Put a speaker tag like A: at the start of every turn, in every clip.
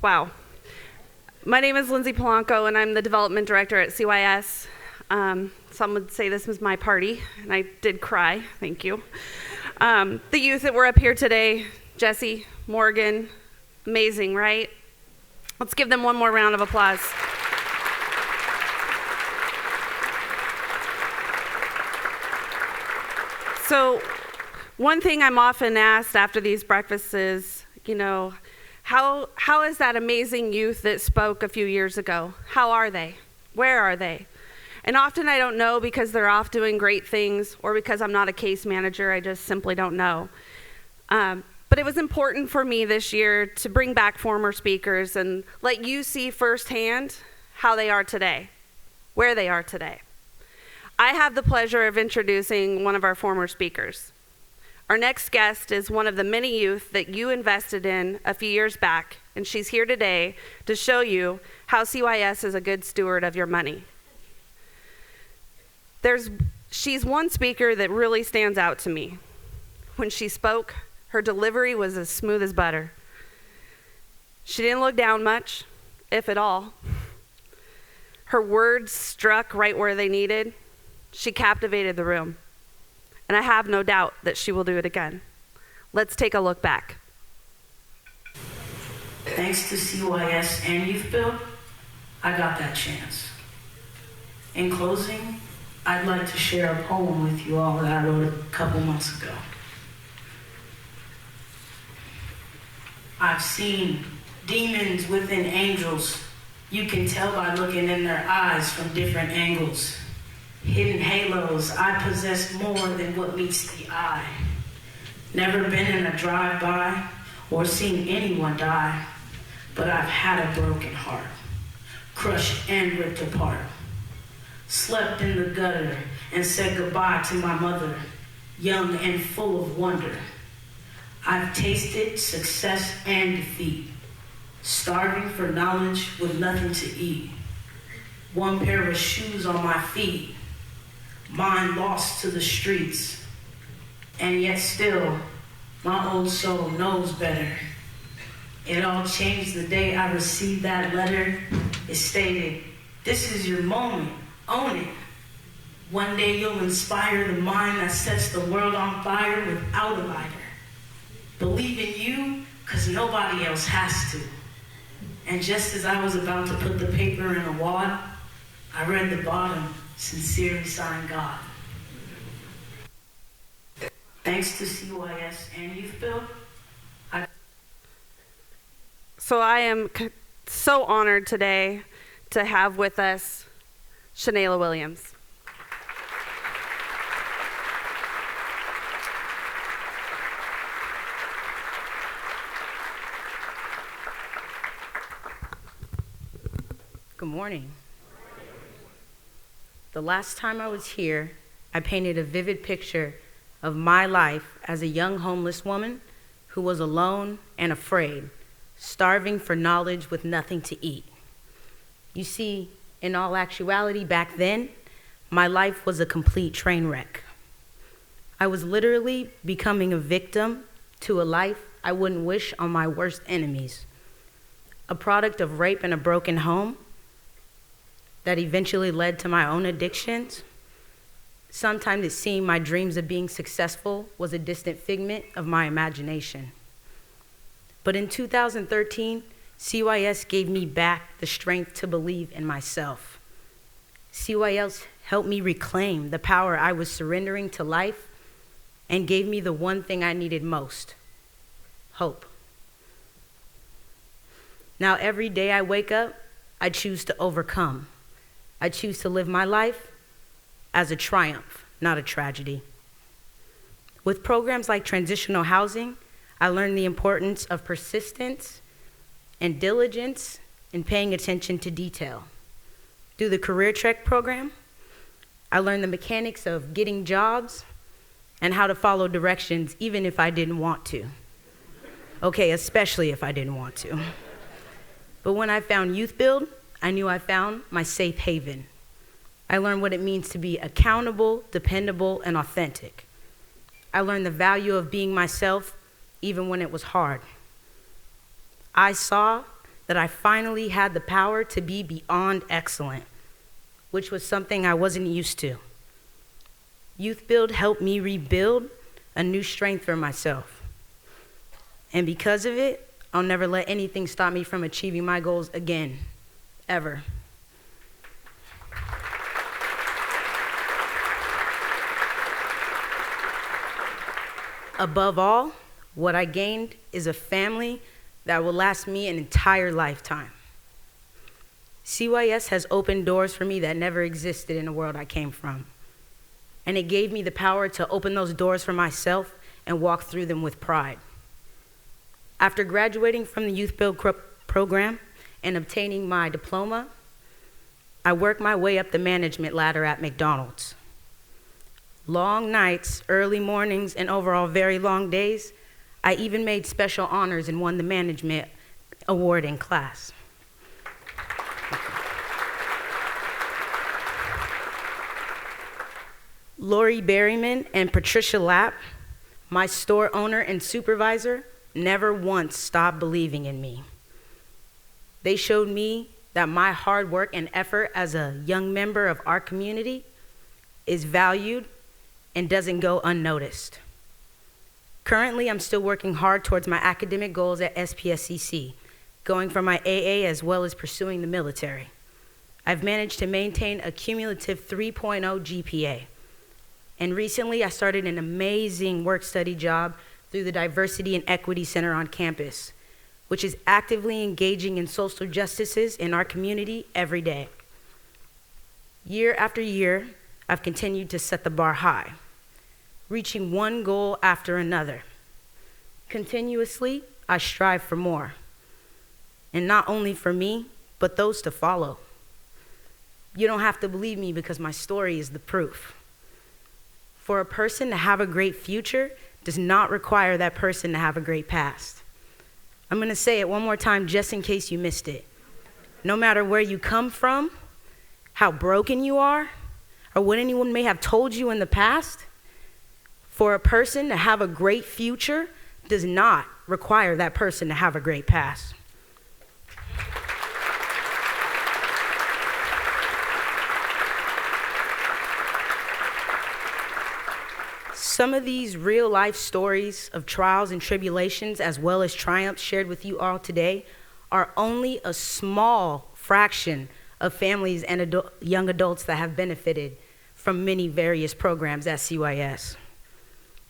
A: Wow. My name is Lindsay Polanco, and I'm the development director at CYS. Some would say this was my party, and I did cry. Thank you. The youth that were up here today, Jesse, Morgan, amazing, right? Let's give them one more round of applause. So, one thing I'm often asked after these breakfasts is, how is that amazing youth that spoke a few years ago? How are they? Where are they? And often I don't know because they're off doing great things or because I'm not a case manager. I just simply don't know. But it was important for me this year to bring back former speakers and let you see firsthand how they are today, where they are today. I have the pleasure of introducing one of our former speakers. Our next guest is one of the many youth that you invested in a few years back, and she's here today to show you how CYS is a good steward of your money. She's one speaker that really stands out to me. When she spoke, her delivery was as smooth as butter. She didn't look down much, if at all. Her words struck right where they needed. She captivated the room. And I have no doubt that she will do it again. Let's take a look back.
B: Thanks to CYS and Youth Build, I got that chance. In closing, I'd like to share a poem with you all that I wrote a couple months ago. I've seen demons within angels. You can tell by looking in their eyes from different angles. Hidden halos, I possess more than what meets the eye. Never been in a drive-by or seen anyone die, but I've had a broken heart, crushed and ripped apart. Slept in the gutter and said goodbye to my mother, young and full of wonder. I've tasted success and defeat, starving for knowledge with nothing to eat. One pair of shoes on my feet, mine lost to the streets, and yet still, my old soul knows better. It all changed the day I received that letter. It stated, "This is your moment, own it. One day you'll inspire the mind that sets the world on fire without a lighter. Believe in you, cause nobody else has to." And just as I was about to put the paper in a wad, I read the bottom, sincerely signed God. Thanks to CYS and Youth Build,
A: So I am so honored today to have with us Shanayla Williams.
C: Good morning. The last time I was here, I painted a vivid picture of my life as a young homeless woman who was alone and afraid, starving for knowledge with nothing to eat. You see, in all actuality, back then, my life was a complete train wreck. I was literally becoming a victim to a life I wouldn't wish on my worst enemies. A product of rape and a broken home that eventually led to my own addictions. Sometimes it seemed my dreams of being successful was a distant figment of my imagination. But in 2013, CYS gave me back the strength to believe in myself. CYS helped me reclaim the power I was surrendering to life and gave me the one thing I needed most, hope. Now every day I wake up, I choose to overcome. I choose to live my life as a triumph, not a tragedy. With programs like transitional housing, I learned the importance of persistence and diligence in paying attention to detail. Through the Career Trek program, I learned the mechanics of getting jobs and how to follow directions even if I didn't want to. Okay, especially if I didn't want to. But when I found Youth Build, I knew I found my safe haven. I learned what it means to be accountable, dependable, and authentic. I learned the value of being myself even when it was hard. I saw that I finally had the power to be beyond excellent, which was something I wasn't used to. Youth Build helped me rebuild a new strength for myself. And because of it, I'll never let anything stop me from achieving my goals again, ever. Above all, what I gained is a family that will last me an entire lifetime. CYS has opened doors for me that never existed in the world I came from. And it gave me the power to open those doors for myself and walk through them with pride. After graduating from the Youth Build program and obtaining my diploma, I worked my way up the management ladder at McDonald's. Long nights, early mornings, and overall very long days, I even made special honors and won the management award in class. Lori Berryman and Patricia Lapp, my store owner and supervisor, never once stopped believing in me. They showed me that my hard work and effort as a young member of our community is valued and doesn't go unnoticed. Currently, I'm still working hard towards my academic goals at SPSCC, going for my AA as well as pursuing the military. I've managed to maintain a cumulative 3.0 GPA. And recently, I started an amazing work-study job through the Diversity and Equity Center on campus, which is actively engaging in social justices in our community every day. Year after year, I've continued to set the bar high, reaching one goal after another. Continuously, I strive for more, and not only for me, but those to follow. You don't have to believe me because my story is the proof. For a person to have a great future does not require that person to have a great past. I'm gonna say it one more time just in case you missed it. No matter where you come from, how broken you are, or what anyone may have told you in the past, for a person to have a great future does not require that person to have a great past. Some of these real-life stories of trials and tribulations, as well as triumphs shared with you all today, are only a small fraction of families and young adults that have benefited from many various programs at CYS.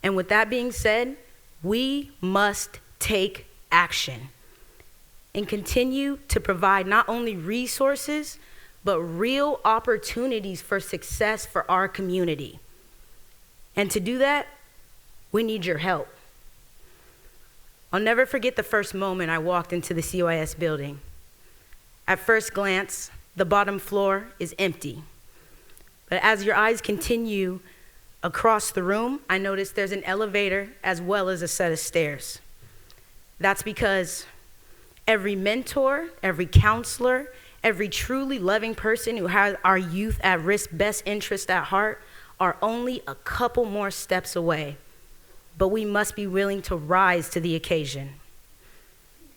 C: And with that being said, we must take action and continue to provide not only resources, but real opportunities for success for our community. And to do that, we need your help. I'll never forget the first moment I walked into the CYS building. At first glance, the bottom floor is empty. But as your eyes continue across the room, I noticed there's an elevator as well as a set of stairs. That's because every mentor, every counselor, every truly loving person who has our youth at risk best interest at heart are only a couple more steps away, but we must be willing to rise to the occasion.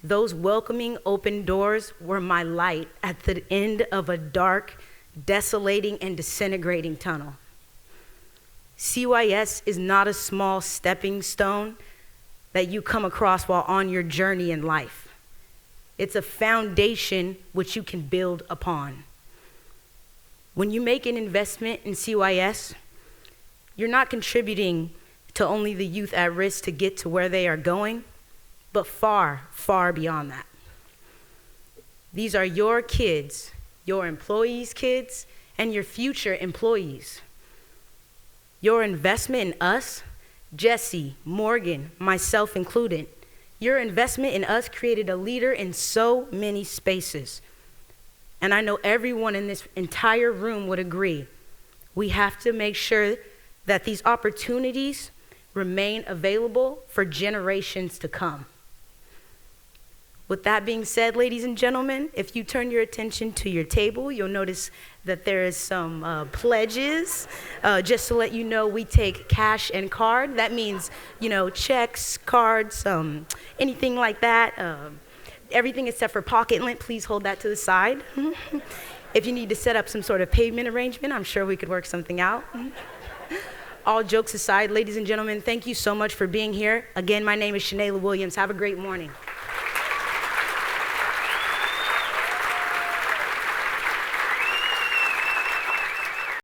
C: Those welcoming open doors were my light at the end of a dark, desolating, and disintegrating tunnel. CYS is not a small stepping stone that you come across while on your journey in life. It's a foundation which you can build upon. When you make an investment in CYS, you're not contributing to only the youth at risk to get to where they are going, but far, far beyond that. These are your kids, your employees' kids, and your future employees. Your investment in us, Jesse, Morgan, myself included, your investment in us created a leader in so many spaces. And I know everyone in this entire room would agree. We have to make sure that these opportunities remain available for generations to come. With that being said, ladies and gentlemen, if you turn your attention to your table, you'll notice that there is some pledges. Just to let you know, we take cash and card. That means, checks, cards, anything like that. everything except for pocket lint, please hold that to the side. If you need to set up some sort of pavement arrangement, I'm sure we could work something out. All jokes aside, ladies and gentlemen, thank you so much for being here. Again, my name is Shanayla Williams. Have a great morning.